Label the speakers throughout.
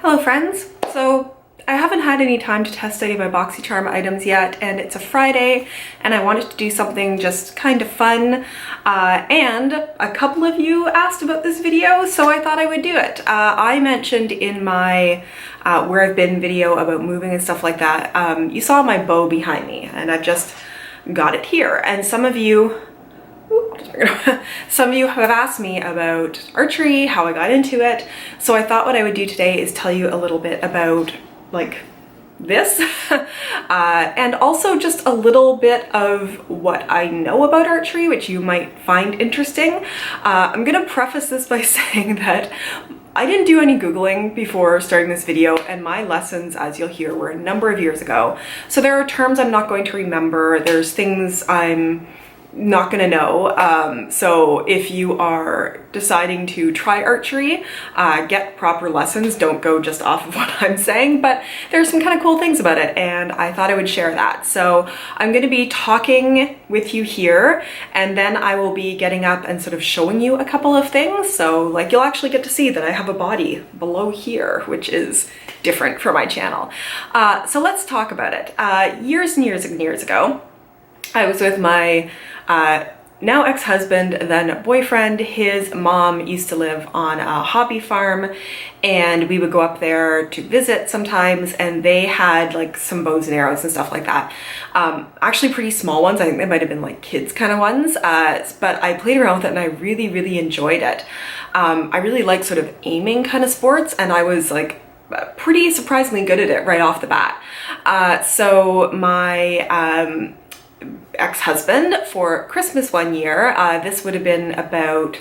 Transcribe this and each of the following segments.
Speaker 1: Hello friends! So I haven't had any time to test any of my BoxyCharm items yet, and it's a Friday and I wanted to do something just kind of fun, and a couple of you asked about this video, so I thought I would do it. I mentioned in my where I've been video about moving and stuff like that, you saw my bow behind me and I've just got it here, and some of you have asked me about archery, how I got into it, so I thought what I would do today is tell you a little bit about like this and also just a little bit of what I know about archery, which you might find interesting. I'm gonna preface this by saying that I didn't do any Googling before starting this video, and my lessons, as you'll hear, were a number of years ago. So there are terms I'm not going to remember, there's things I'm not gonna know. So if you are deciding to try archery, get proper lessons, don't go just off of what I'm saying, but there's some kind of cool things about it and I thought I would share that. So I'm gonna be talking with you here, and then I will be getting up and sort of showing you a couple of things. So like you'll actually get to see that I have a body below here, which is different for my channel. So let's talk about it. Years and years and years ago, I was with my now ex-husband, then boyfriend. His mom used to live on a hobby farm, and we would go up there to visit sometimes, and they had like some bows and arrows and stuff like that. Actually pretty small ones. I think they might have been like kids kind of ones, but I played around with it and I really enjoyed it. I really like sort of aiming kind of sports, and I was like pretty surprisingly good at it right off the bat. So my ex-husband, for Christmas one year, this would have been about,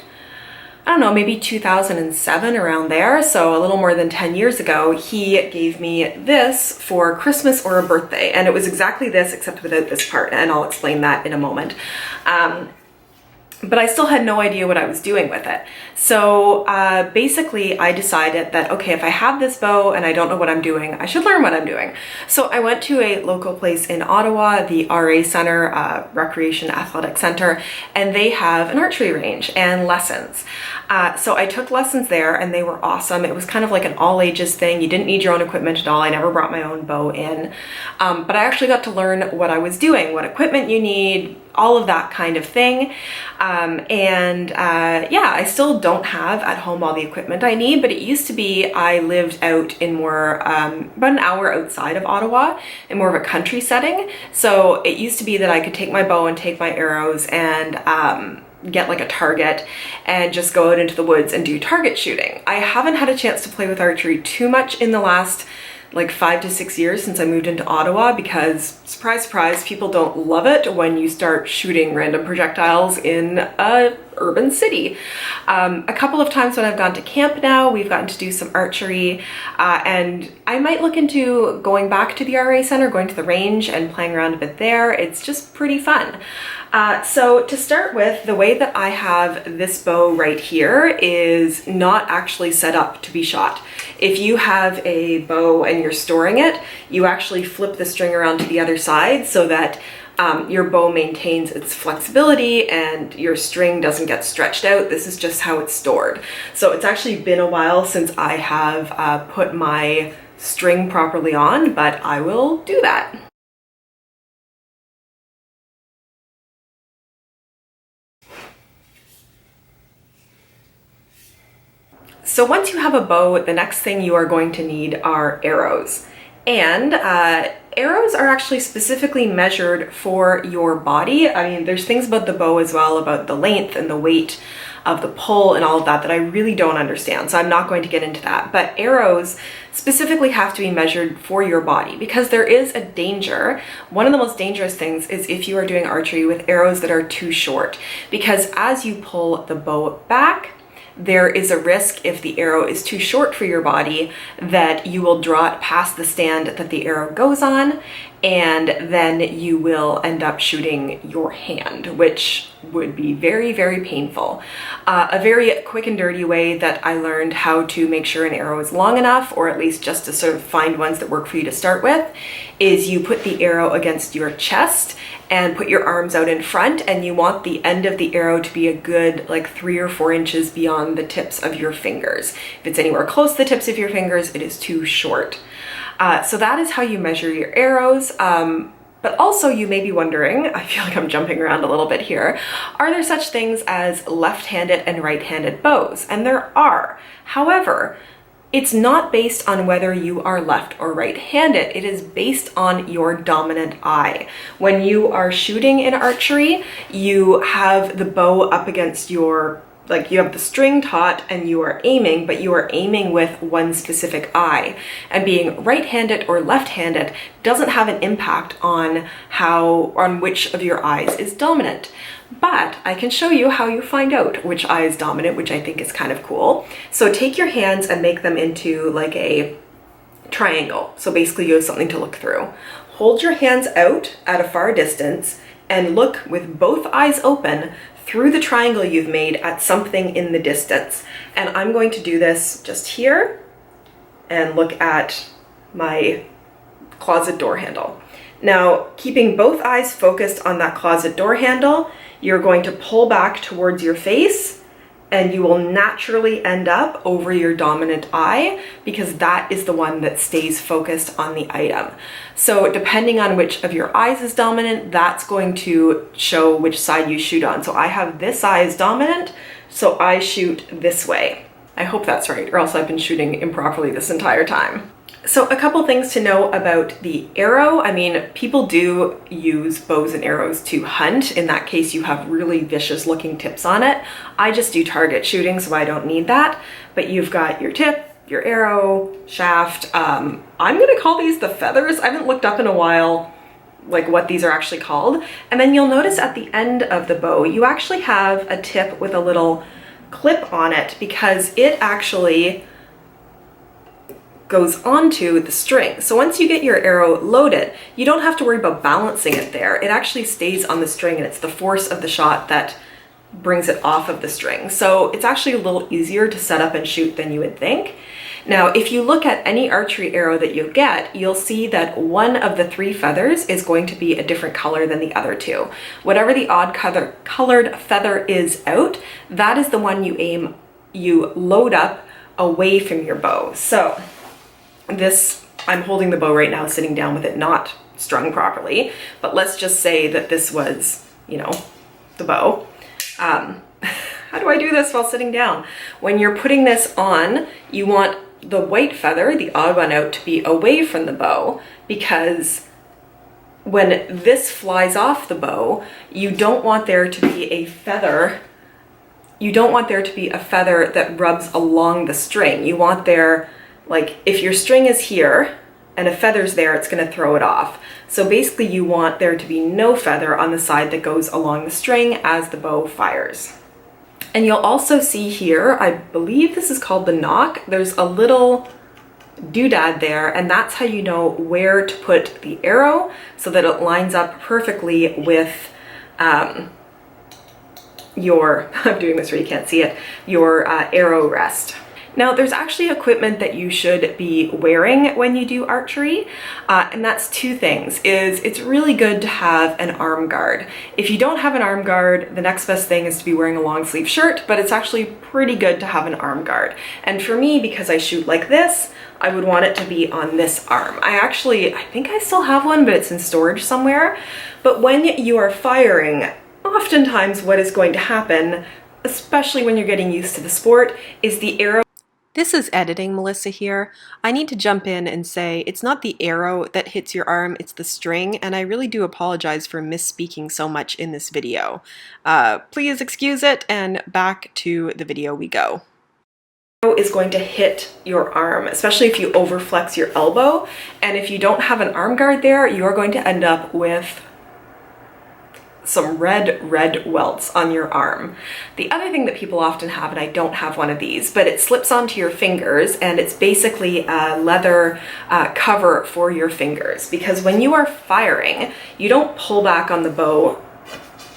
Speaker 1: I don't know, maybe 2007, around there, so a little more than 10 years ago, he gave me this for Christmas or a birthday, and it was exactly this except without this part, and I'll explain that in a moment. But I still had no idea what I was doing with it. So basically I decided that, okay, if I have this bow and I don't know what I'm doing, I should learn what I'm doing. So I went to a local place in Ottawa, the RA Center, Recreation Athletic Center, and they have an archery range and lessons. So I took lessons there and they were awesome. It was kind of like an all ages thing. You didn't need your own equipment at all. I never brought my own bow in, but I actually got to learn what I was doing, what equipment you need, all of that kind of thing. Yeah, I still don't have at home all the equipment I need, but it used to be I lived out in more, about an hour outside of Ottawa in more of a country setting. So it used to be that I could take my bow and take my arrows and get like a target and just go out into the woods and do target shooting. I haven't had a chance to play with archery too much in the last like 5 to 6 years since I moved into Ottawa, because surprise, surprise, people don't love it when you start shooting random projectiles in a urban city. A couple of times when I've gone to camp now, we've gotten to do some archery, and I might look into going back to the RA Center, going to the range and playing around a bit there. It's just pretty fun. So to start with, the way that I have this bow right here is not actually set up to be shot. If you have a bow and you're storing it, you actually flip the string around to the other side so that your bow maintains its flexibility and your string doesn't get stretched out. This is just how it's stored. So it's actually been a while since I have put my string properly on, but I will do that. So once you have a bow, the next thing you are going to need are arrows. And arrows are actually specifically measured for your body. I mean, there's things about the bow as well, about the length and the weight of the pull and all of that I really don't understand, so I'm not going to get into that. But arrows specifically have to be measured for your body because there is a danger. One of the most dangerous things is if you are doing archery with arrows that are too short, because as you pull the bow back, there is a risk, if the arrow is too short for your body, that you will draw it past the stand that the arrow goes on, and then you will end up shooting your hand, which would be very, very painful. A very quick and dirty way that I learned how to make sure an arrow is long enough, or at least just to sort of find ones that work for you to start with, is you put the arrow against your chest and put your arms out in front, and you want the end of the arrow to be a good like 3 or 4 inches beyond the tips of your fingers. If it's anywhere close to the tips of your fingers, it is too short. So that is how you measure your arrows. But also you may be wondering, I feel like I'm jumping around a little bit here, are there such things as left-handed and right-handed bows? And there are. However, it's not based on whether you are left or right-handed. It is based on your dominant eye. When you are shooting in archery, you have the bow up against your, like you have the string taut and you are aiming, but you are aiming with one specific eye. And being right-handed or left-handed doesn't have an impact on which of your eyes is dominant. But I can show you how you find out which eye is dominant, which I think is kind of cool. So take your hands and make them into like a triangle. So basically you have something to look through. Hold your hands out at a far distance and look with both eyes open through the triangle you've made at something in the distance. And I'm going to do this just here and look at my closet door handle. Now, keeping both eyes focused on that closet door handle, you're going to pull back towards your face and you will naturally end up over your dominant eye because that is the one that stays focused on the item. So depending on which of your eyes is dominant, that's going to show which side you shoot on. So I have this eye is dominant, so I shoot this way. I hope that's right, or else I've been shooting improperly this entire time. So a couple things to know about the arrow. I mean, people do use bows and arrows to hunt. In that case, you have really vicious looking tips on it. I just do target shooting, so I don't need that. But you've got your tip, your arrow, shaft. I'm gonna call these the feathers. I haven't looked up in a while like what these are actually called. And then you'll notice at the end of the bow, you actually have a tip with a little clip on it because it actually goes onto the string. So once you get your arrow loaded, you don't have to worry about balancing it there. It actually stays on the string and it's the force of the shot that brings it off of the string. So it's actually a little easier to set up and shoot than you would think. Now, if you look at any archery arrow that you get, you'll see that one of the 3 feathers is going to be a different color than the other 2. Whatever the odd colored feather is out, that is the one you load up away from your bow. So this, I'm holding the bow right now, sitting down with it not strung properly, but let's just say that this was, you know, the bow. How do I do this while sitting down? When you're putting this on, you want the white feather, the odd one out, to be away from the bow, because when this flies off the bow, you don't want there to be a feather. You don't want there to be a feather that rubs along the string. You want there, like if your string is here and a feather's there, it's going to throw it off. So basically you want there to be no feather on the side that goes along the string as the bow fires. And you'll also see here, I believe this is called the knock. There's a little doodad there, and that's how you know where to put the arrow so that it lines up perfectly with your, I'm doing this where you can't see it, your arrow rest. Now, there's actually equipment that you should be wearing when you do archery, and that's 2 things. It's really good to have an arm guard. If you don't have an arm guard, the next best thing is to be wearing a long sleeve shirt, but it's actually pretty good to have an arm guard. And for me, because I shoot like this, I would want it to be on this arm. I think I still have one, but it's in storage somewhere. But when you are firing, oftentimes what is going to happen, especially when you're getting used to the sport, is the arrow. This is editing Melissa here. I need to jump in and say it's not the arrow that hits your arm, it's the string, and I really do apologize for misspeaking so much in this video. Please excuse it, and back to the video we go. Is going to hit your arm, especially if you overflex your elbow, and if you don't have an arm guard there, you're going to end up with some red welts on your arm. The other thing that people often have, and I don't have one of these, but it slips onto your fingers, and it's basically a leather cover for your fingers, because when you are firing, you don't pull back on the bow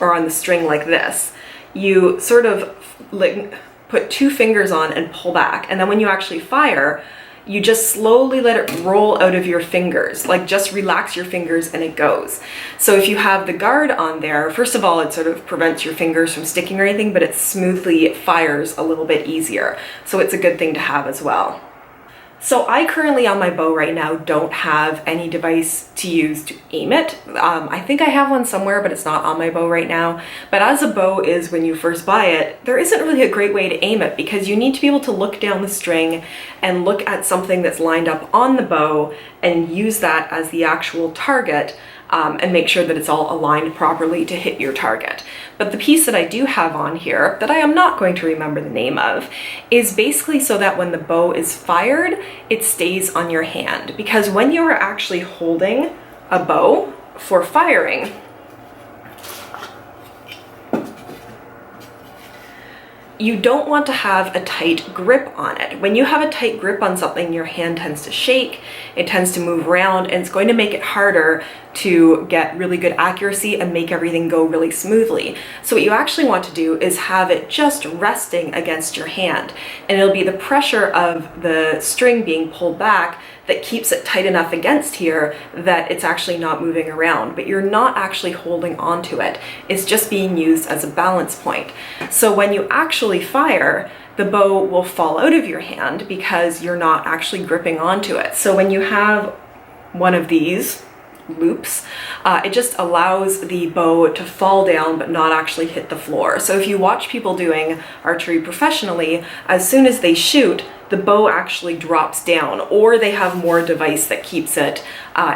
Speaker 1: or on the string like this, you sort of like put 2 fingers on and pull back. And then when you actually fire, you just slowly let it roll out of your fingers, like just relax your fingers and it goes. So if you have the guard on there, first of all, it sort of prevents your fingers from sticking or anything, but it smoothly fires a little bit easier. So it's a good thing to have as well. So I currently on my bow right now don't have any device to use to aim it. I think I have one somewhere, but it's not on my bow right now. But as a bow is when you first buy it, there isn't really a great way to aim it because you need to be able to look down the string and look at something that's lined up on the bow and use that as the actual target. And make sure that it's all aligned properly to hit your target. But the piece that I do have on here, that I am not going to remember the name of, is basically so that when the bow is fired, it stays on your hand. Because when you are actually holding a bow for firing, you don't want to have a tight grip on it. When you have a tight grip on something, your hand tends to shake, it tends to move around, and it's going to make it harder to get really good accuracy and make everything go really smoothly. So what you actually want to do is have it just resting against your hand, and it'll be the pressure of the string being pulled back that keeps it tight enough against here that it's actually not moving around, but you're not actually holding onto it. It's just being used as a balance point. So when you actually fire, the bow will fall out of your hand because you're not actually gripping onto it. So when you have one of these loops, it just allows the bow to fall down but not actually hit the floor. So if you watch people doing archery professionally, as soon as they shoot, the bow actually drops down, or they have more device that keeps it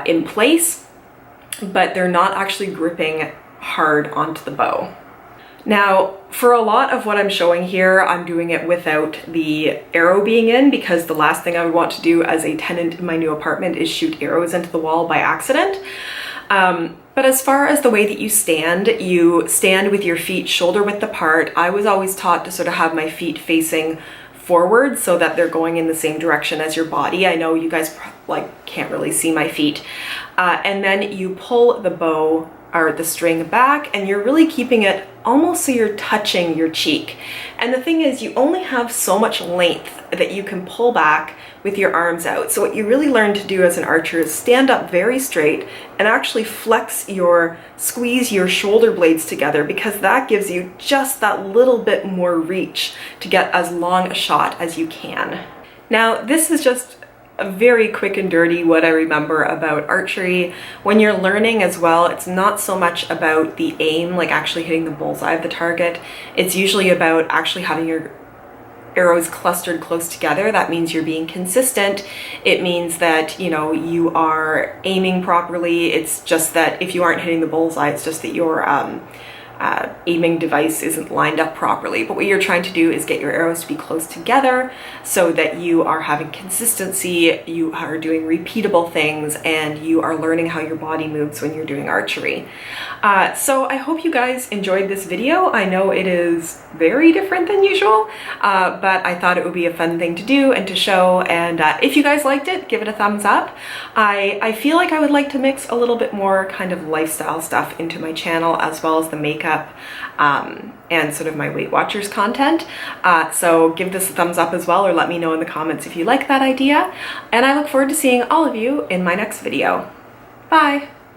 Speaker 1: in place, but they're not actually gripping hard onto the bow. Now, for a lot of what I'm showing here, I'm doing it without the arrow being in, because the last thing I would want to do as a tenant in my new apartment is shoot arrows into the wall by accident. But as far as the way that you stand with your feet shoulder width apart. I was always taught to sort of have my feet facing forward so that they're going in the same direction as your body. I know you guys can't really see my feet. And then you pull the bow or the string back, and you're really keeping it almost so you're touching your cheek. And the thing is, you only have so much length that you can pull back with your arms out. So what you really learn to do as an archer is stand up very straight and actually squeeze your shoulder blades together, because that gives you just that little bit more reach to get as long a shot as you can. Now, this is just a very quick and dirty what I remember about archery. When you're learning as well, it's not so much about the aim, like actually hitting the bullseye of the target. It's usually about actually having your arrows clustered close together. That means you're being consistent. It means that, you know, you are aiming properly. It's just that if you aren't hitting the bullseye, it's just that your aiming device isn't lined up properly. But what you're trying to do is get your arrows to be close together so that you are having consistency, you are doing repeatable things, and you are learning how your body moves when you're doing archery. So I hope you guys enjoyed this video. I know it is very different than usual, but I thought it would be a fun thing to do and to show. And if you guys liked it, give it a thumbs up. I feel like I would like to mix a little bit more kind of lifestyle stuff into my channel, as well as the makeup and sort of my Weight Watchers content. So give this a thumbs up as well, or let me know in the comments if you like that idea. And I look forward to seeing all of you in my next video. Bye!